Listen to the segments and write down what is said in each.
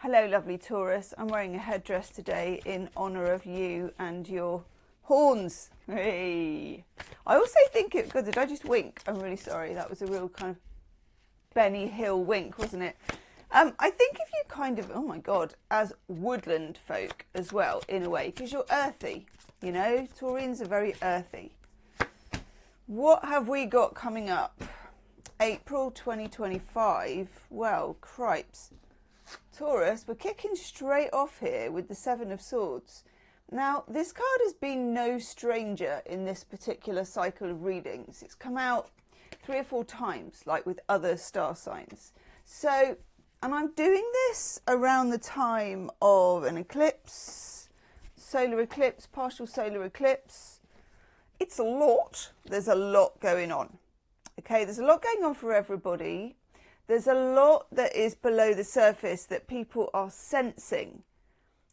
Hello, lovely Taurus. I'm wearing a headdress today in honour of you and your horns. Hey. I also think it... God, did I just wink? I'm really sorry. That was a real kind of Benny Hill wink, wasn't it? I think if you kind of... Oh, my God. As woodland folk as well, in a way, because you're earthy. You know, Taurians are very earthy. What have we got coming up? April 2025. Well, cripes. Taurus, we're kicking straight off here with the Seven of Swords. Now, this card has been no stranger in this particular cycle of readings. It's come out 3 or 4 times, like with other star signs. So, and I'm doing this around the time of an eclipse, solar eclipse, partial solar eclipse. It's a lot. There's a lot going on. Okay, there's a lot going on for everybody. There's a lot that is below the surface that people are sensing.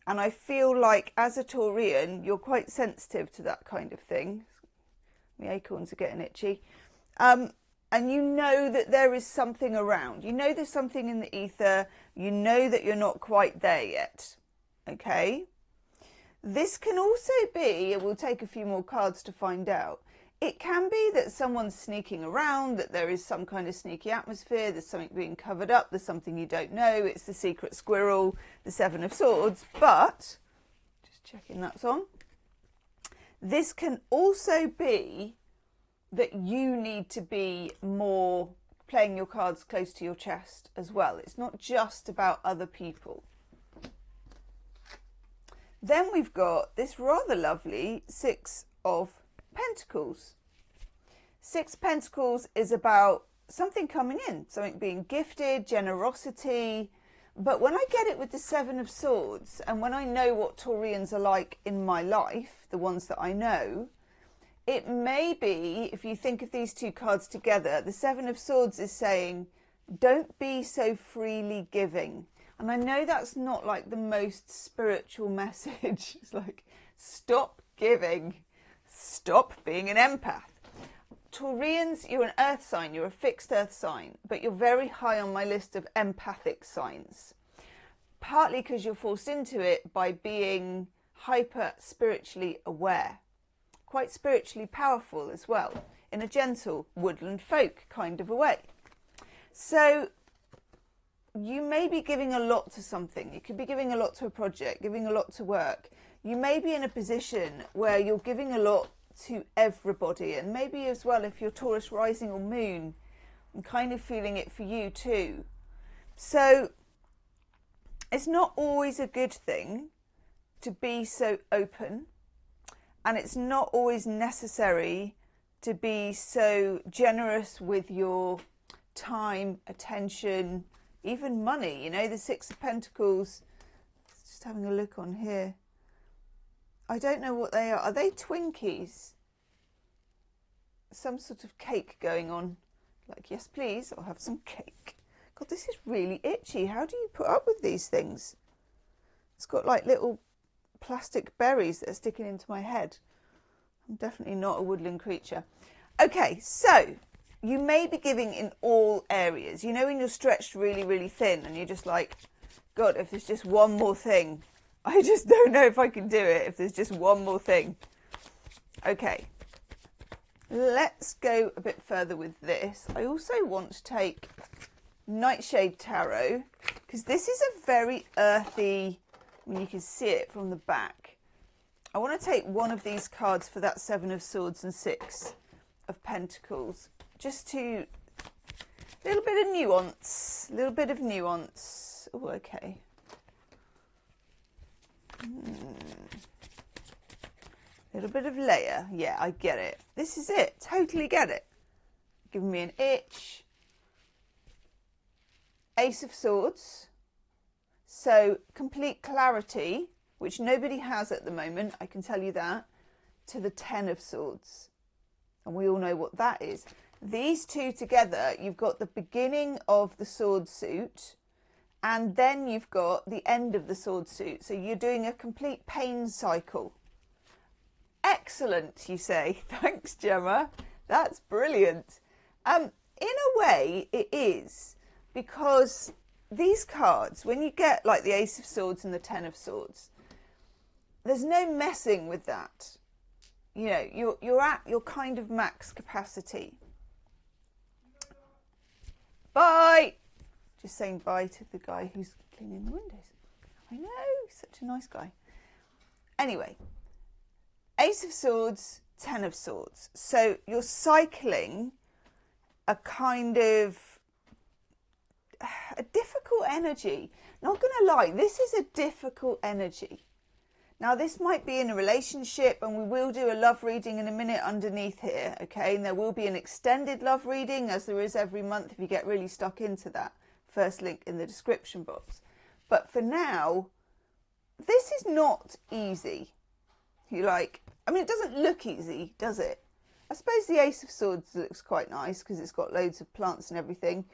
And I feel like as a Taurian, you're quite sensitive to that kind of thing. My acorns are getting itchy. And you know that there is something around. You know there's something in the ether. You know that you're not quite there yet. Okay? This can also be, and we'll take a few more cards to find out, it can be that someone's sneaking around, that there is some kind of sneaky atmosphere, there's something being covered up, there's something you don't know, it's the secret squirrel, the Seven of Swords, but, just checking that's on, this can also be that you need to be more playing your cards close to your chest as well. It's not just about other people. Then we've got this rather lovely Six of Pentacles. 6 Pentacles is about something coming in, something being gifted, generosity. But when I get it with the Seven of Swords, and when I know what Taurians are like in my life, the ones that I know, it may be, if you think of these 2 cards together, the Seven of Swords is saying, don't be so freely giving. And I know that's not like the most spiritual message. It's like, stop giving. Stop being an empath. Taurians, you're an earth sign, you're a fixed earth sign, but you're very high on my list of empathic signs. Partly because you're forced into it by being hyper spiritually aware. Quite spiritually powerful as well, in a gentle woodland folk kind of a way. So you may be giving a lot to something. You could be giving a lot to a project, giving a lot to work. You may be in a position where you're giving a lot to everybody, and maybe as well if you're Taurus rising or moon, I'm kind of feeling it for you too. So it's not always a good thing to be so open, and it's not always necessary to be so generous with your time, attention, even money. You know, the Six of Pentacles, just having a look on here. I don't know what they are. Are they Twinkies? Some sort of cake going on. Like, yes, please, I'll have some cake. God, this is really itchy. How do you put up with these things? It's got like little plastic berries that are sticking into my head. I'm definitely not a woodland creature. Okay, so you may be giving in all areas. You know when you're stretched really, really thin and you're just like, God, if there's just one more thing. I just don't know if I can do it if there's just one more thing. Okay, let's go a bit further with this. I also want to take Nightshade Tarot, because this is a very earthy, I mean, you can see it from the back. I want to take one of these cards for that Seven of Swords and Six of Pentacles, just to, a little bit of nuance, a little bit of nuance. Oh, okay. A little bit of layer. Yeah, I get it. This is it. Totally get it. Giving me an itch. Ace of Swords. So complete clarity, which nobody has at the moment, I can tell you that, to the Ten of Swords. And we all know what that is. These 2 together, you've got the beginning of the sword suit, and then you've got the end of the sword suit. So you're doing a complete pain cycle. Excellent, you say. Thanks, Gemma. That's brilliant. In a way, it is, because these cards, when you get like the Ace of Swords and the Ten of Swords, there's no messing with that. You know, you're at your kind of max capacity. Bye! Just saying bye to the guy who's cleaning the windows. I know, such a nice guy. Anyway, Ace of Swords, Ten of Swords. So you're cycling a kind of a difficult energy. Not going to lie, this is a difficult energy. Now, this might be in a relationship, and we will do a love reading in a minute underneath here, okay? And there will be an extended love reading, as there is every month if you get really stuck into that. First link in the description box. But for now, this is not easy. You like, I mean, it doesn't look easy, does it? I suppose the Ace of Swords looks quite nice because it's got loads of plants and everything.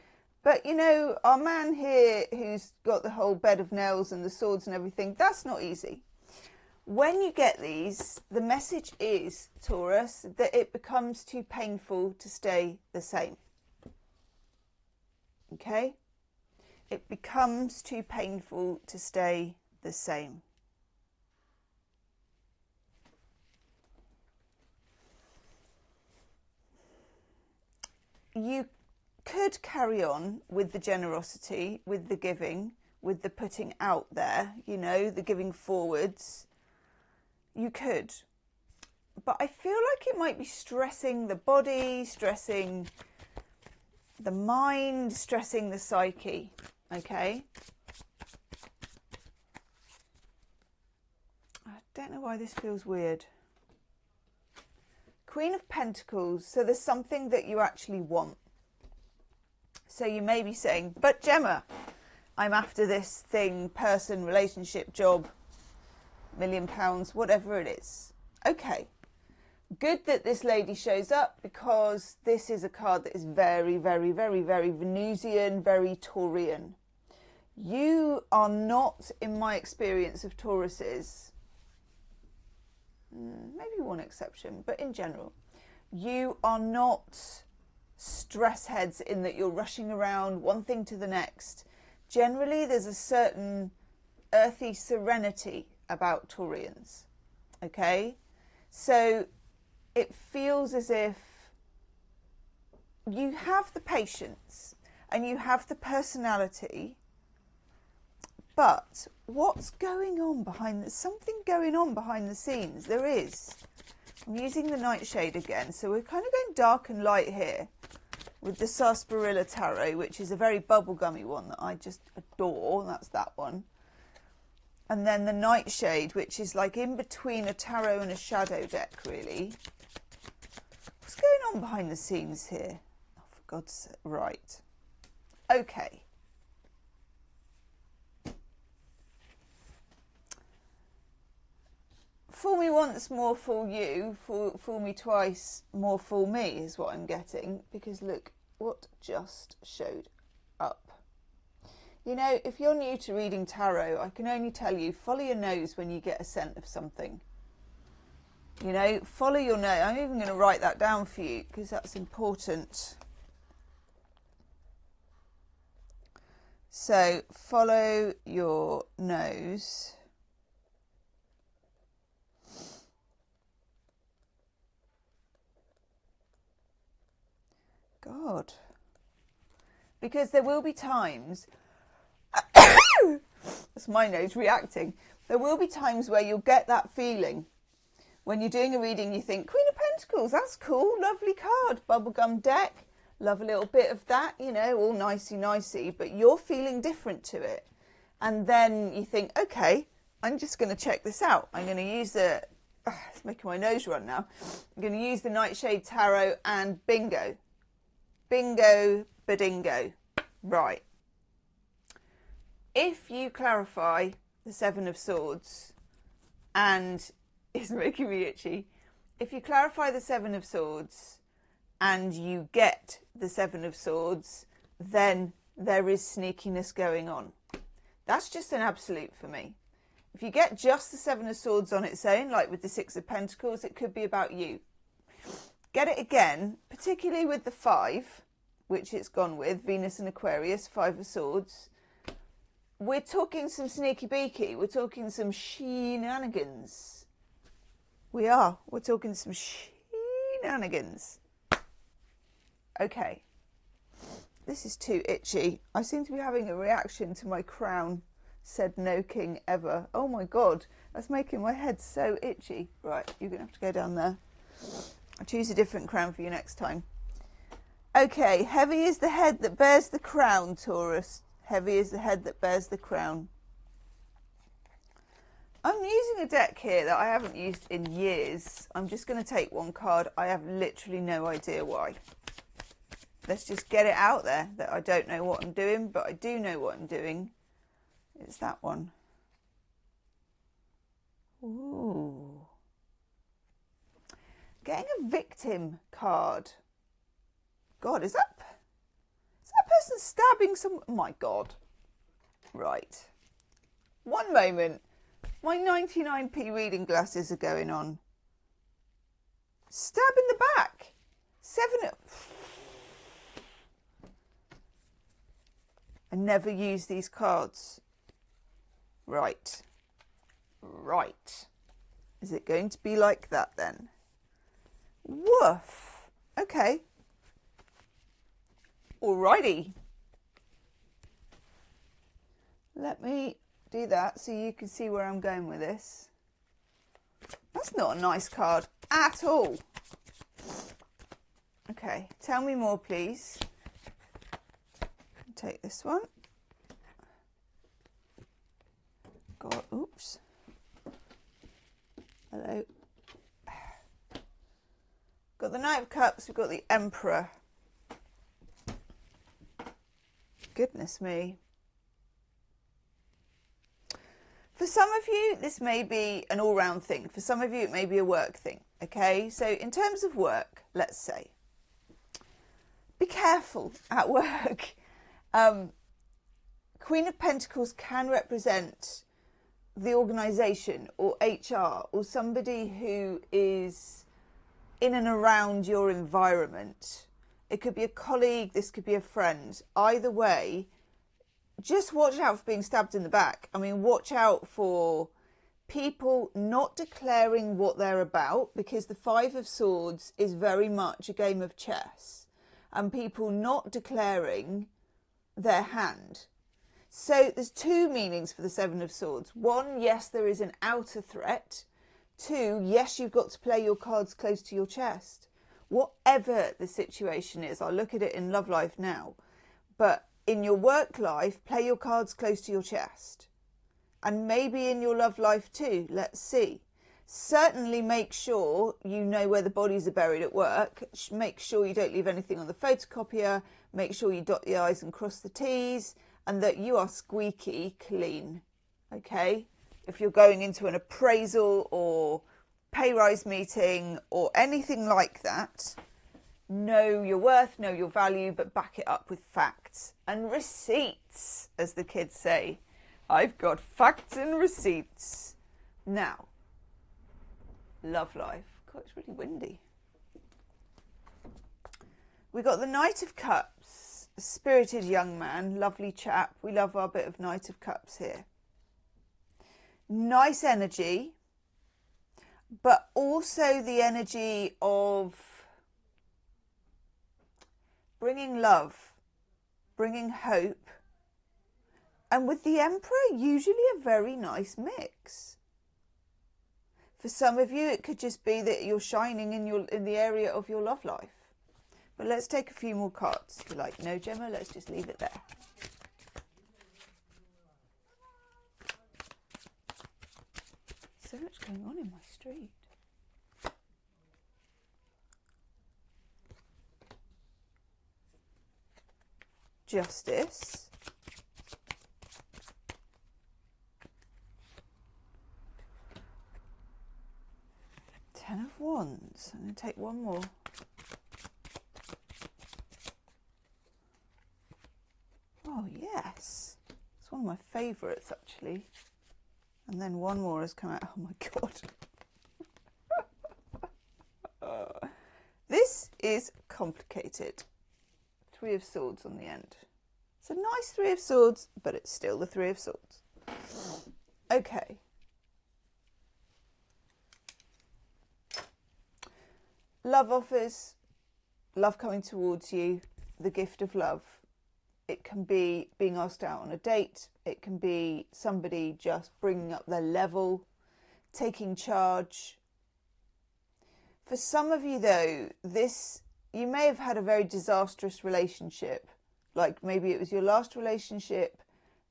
But, you know, our man here who's got the whole bed of nails and the swords and everything, that's not easy. When you get these, the message is, Taurus, that it becomes too painful to stay the same. Okay? It becomes too painful to stay the same. You could carry on with the generosity, with the giving, with the putting out there, you know, the giving forwards. You could. But I feel like it might be stressing the body, stressing the mind, stressing the psyche, okay? I don't know why this feels weird. Queen of Pentacles, so there's something that you actually want. So you may be saying, but Gemma, I'm after this thing, person, relationship, job, £1 million, whatever it is. Okay, good that this lady shows up, because this is a card that is very, very, very, very Venusian, very Taurian. You are not, in my experience of Tauruses, maybe one exception, but in general, you are not stress heads in that you're rushing around one thing to the next. Generally, there's a certain earthy serenity about Taurians, okay? So it feels as if you have the patience and you have the personality, but what's going on behind, there's something going on behind the scenes. There is. I'm using the Nightshade again, so we're kind of going dark and light here with the Sarsaparilla Tarot, which is a very bubblegummy one that I just adore. That's that one. And then the Nightshade, which is like in between a tarot and a shadow deck, really. What's going on behind the scenes here? Oh, for God's sake. Right. Okay. Fool me once, more fool you. Fool me twice, more fool me is what I'm getting. Because look what just showed up. You know, if you're new to reading tarot, I can only tell you, follow your nose when you get a scent of something. You know, follow your nose. I'm even going to write that down for you because that's important. So, follow your nose. God. Because there will be times... That's my nose reacting. There will be times where you'll get that feeling. When you're doing a reading, you think, Queen of Pentacles, that's cool, lovely card. Bubblegum deck, love a little bit of that, you know, all nicey-nicey. But you're feeling different to it. And then you think, okay, I'm just going to check this out. I'm going to use the... it's making my nose run now. I'm going to use the Nightshade Tarot and bingo. Bingo, badingo. Right. If you clarify the Seven of Swords, and it's making me itchy, if you clarify the Seven of Swords and you get the Seven of Swords, then there is sneakiness going on. That's just an absolute for me. If you get just the Seven of Swords on its own, like with the Six of Pentacles, it could be about you. Get it again, particularly with the 5, which it's gone with, Venus and Aquarius, 5 of Swords. we're talking some sneaky beaky. We're talking some shenanigans. We are. We're talking some shenanigans. Okay. This is too itchy. I seem to be having a reaction to my crown. Said no king ever. Oh my God. That's making my head so itchy. Right. You're going to have to go down there. I'll choose a different crown for you next time. Okay. Heavy is the head that bears the crown, Taurus. Heavy is the head that bears the crown. I'm using a deck here that I haven't used in years. I'm just going to take one card. I have literally no idea why. Let's just get it out there that I don't know what I'm doing, but I do know what I'm doing. It's that one. Ooh. Getting a victim card. God, is that person stabbing some... Oh my God. Right. One moment. My 99p reading glasses are going on. Stab in the back. 7... I never use these cards. Right. Right. Is it going to be like that then? Woof. Okay. Alrighty. Let me do that so you can see where I'm going with this. That's not a nice card at all. Okay, tell me more, please. Take this one. God, oops. Hello. Got the Knight of Cups, we've got the Emperor. Goodness me. For some of you, this may be an all-round thing. For some of you, it may be a work thing. Okay, so in terms of work, let's say, be careful at work. Queen of Pentacles can represent the organisation or HR or somebody who is in and around your environment. It could be a colleague, this could be a friend. Either way, just watch out for being stabbed in the back. I mean, watch out for people not declaring what they're about, because the Five of Swords is very much a game of chess, and people not declaring their hand. So there's two meanings for the Seven of Swords. One, yes, there is an outer threat. Two, yes, you've got to play your cards close to your chest. Whatever the situation is, I'll look at it in love life now, but in your work life, play your cards close to your chest. And maybe in your love life too, let's see. Certainly make sure you know where the bodies are buried at work. Make sure you don't leave anything on the photocopier. Make sure you dot the I's and cross the T's, and that you are squeaky clean, okay? If you're going into an appraisal or pay rise meeting or anything like that, know your worth, know your value, but back it up with facts and receipts, as the kids say. I've got facts and receipts. Now, love life. God, it's really windy. We got the Knight of Cups, a spirited young man, lovely chap. We love our bit of Knight of Cups here. Nice energy, but also the energy of bringing love, bringing hope, and with the Emperor, usually a very nice mix. For some of you, it could just be that you're shining in the area of your love life. But let's take a few more cards. You're like, no, Gemma, let's just leave it there. So much going on in my street. Justice. Ten of Wands. I'm going to take one more. Oh, yes. It's one of my favourites, actually. And then one more has come out. Oh, my God. This is complicated. Three of Swords on the end. It's a nice Three of Swords, but it's still the Three of Swords. Okay. Love offers, love coming towards you, the gift of love. It can be being asked out on a date. It can be somebody just bringing up their level, taking charge. For some of you though, you may have had a very disastrous relationship. Like maybe it was your last relationship.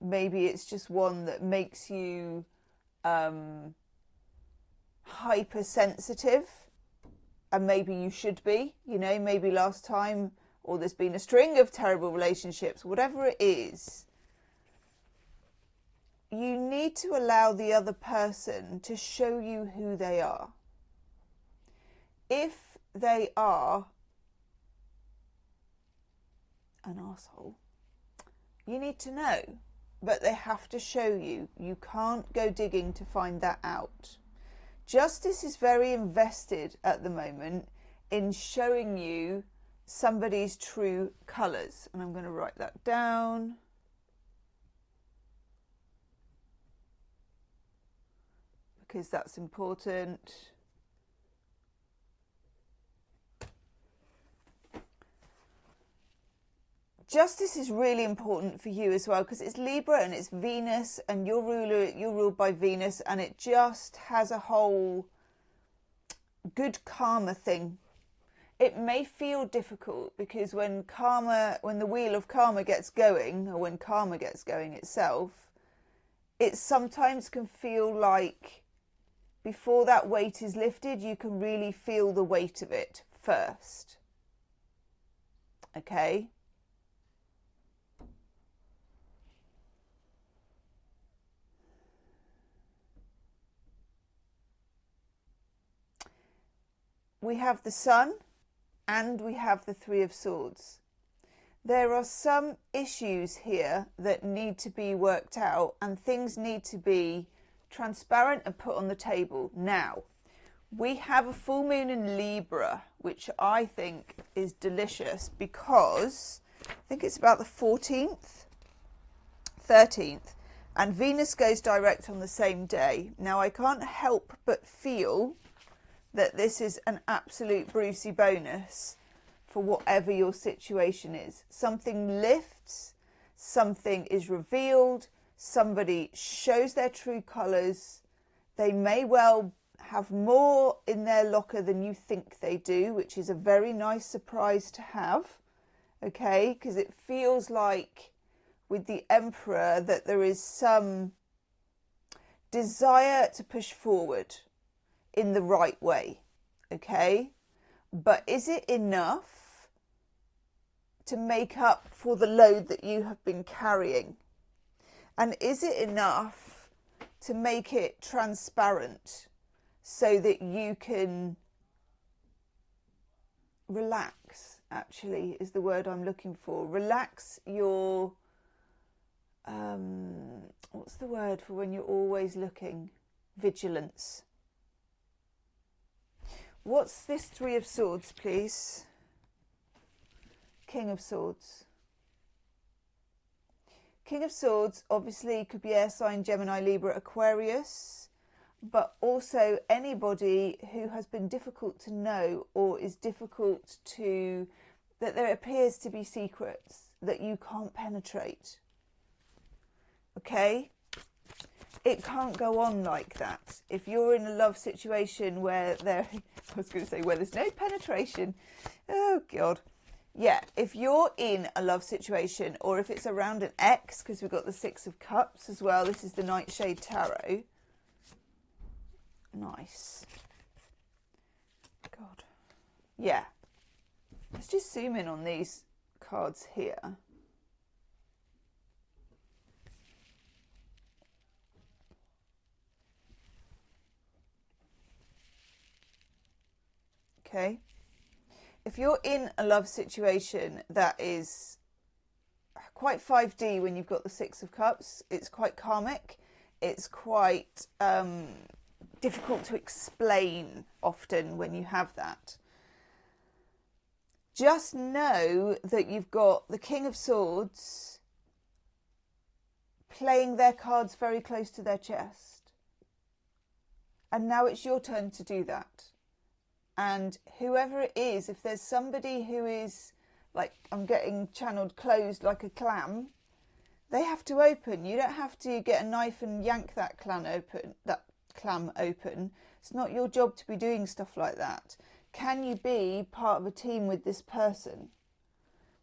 Maybe it's just one that makes you hypersensitive. And maybe you should be, you know, maybe last time, or there's been a string of terrible relationships, whatever it is. You need to allow the other person to show you who they are. If they are an asshole, you need to know, but they have to show you. You can't go digging to find that out. Justice is very invested at the moment in showing you somebody's true colours. And I'm going to write that down. Because that's important. Justice is really important for you as well, because it's Libra and it's Venus, and you're ruled by Venus, and it just has a whole good karma thing. It may feel difficult because when the wheel of karma gets going, or when karma gets going itself, it sometimes can feel like before that weight is lifted, you can really feel the weight of it first. Okay? We have the Sun and we have the Three of Swords. There are some issues here that need to be worked out, and things need to be transparent and put on the table. Now, we have a full moon in Libra, which I think is delicious because I think it's about the 14th, 13th, and Venus goes direct on the same day. Now, I can't help but feel that this is an absolute Brucey bonus for whatever your situation is. Something lifts, something is revealed, somebody shows their true colours. They may well have more in their locker than you think they do, which is a very nice surprise to have, okay? Because it feels like with the Emperor that there is some desire to push forward in the right way, okay? But is it enough to make up for the load that you have been carrying? And is it enough to make it transparent so that you can relax, actually, is the word I'm looking for. Relax your, what's the word for when you're always looking? Vigilance. What's this Three of Swords, please? King of Swords. King of Swords obviously could be air sign, Gemini, Libra, Aquarius, but also anybody who has been difficult to know or is difficult to, that there appears to be secrets that you can't penetrate. Okay? It can't go on like that. If you're in a love situation where I was going to say where there's no penetration. Oh, God. Yeah, if you're in a love situation, or if it's around an ex, because we've got the Six of Cups as well. This is the Nightshade Tarot. Nice. God. Yeah. Let's just zoom in on these cards here. Okay. If you're in a love situation that is quite 5D when you've got the Six of Cups, it's quite karmic, it's quite difficult to explain often when you have that. Just know that you've got the King of Swords playing their cards very close to their chest. And now it's your turn to do that. And whoever it is, if there's somebody who is, like, I'm getting channeled closed like a clam, they have to open. You don't have to get a knife and yank that clam open. It's not your job to be doing stuff like that. Can you be part of a team with this person?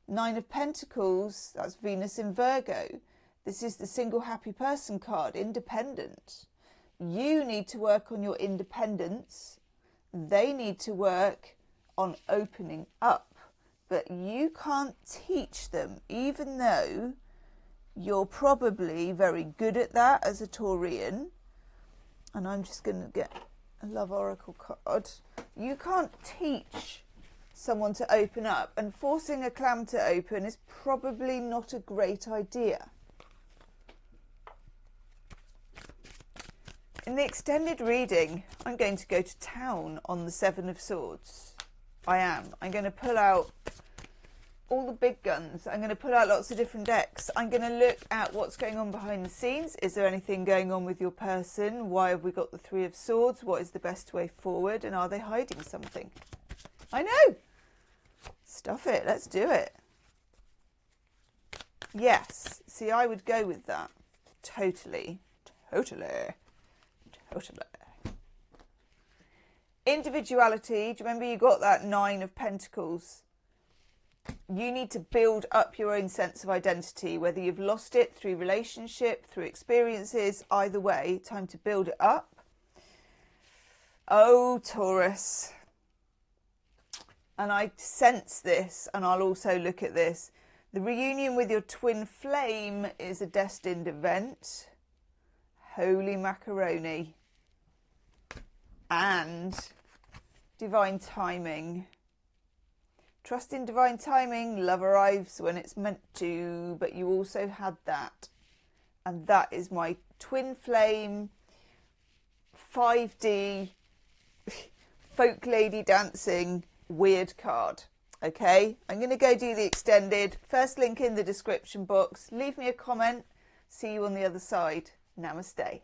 9 of Pentacles, that's Venus in Virgo. This is the single happy person card, independent. You need to work on your independence. They need to work on opening up. But you can't teach them, even though you're probably very good at that as a Taurian. And I'm just going to get a Love Oracle card. You can't teach someone to open up, and forcing a clam to open is probably not a great idea. In the extended reading, I'm going to go to town on the 7 of Swords. I am. I'm going to pull out all the big guns. I'm going to pull out lots of different decks. I'm going to look at what's going on behind the scenes. Is there anything going on with your person? Why have we got the 3 of Swords? What is the best way forward? And are they hiding something? I know! Stuff it. Let's do it. Yes. See, I would go with that. Totally. Totally. Totally. Individuality. Do you remember you got that 9 of Pentacles? You need to build up your own sense of identity, whether you've lost it through relationship, through experiences, either way, time to build it up. Oh, Taurus. And I sense this, and I'll also look at this. The reunion with your twin flame is a destined event. Holy macaroni. And divine timing. Trust in divine timing. Love arrives when it's meant to, but you also had that. And that is my twin flame 5D folk lady dancing weird card. Okay, I'm going to go do the extended. First link in the description box. Leave me a comment. See you on the other side. Namaste.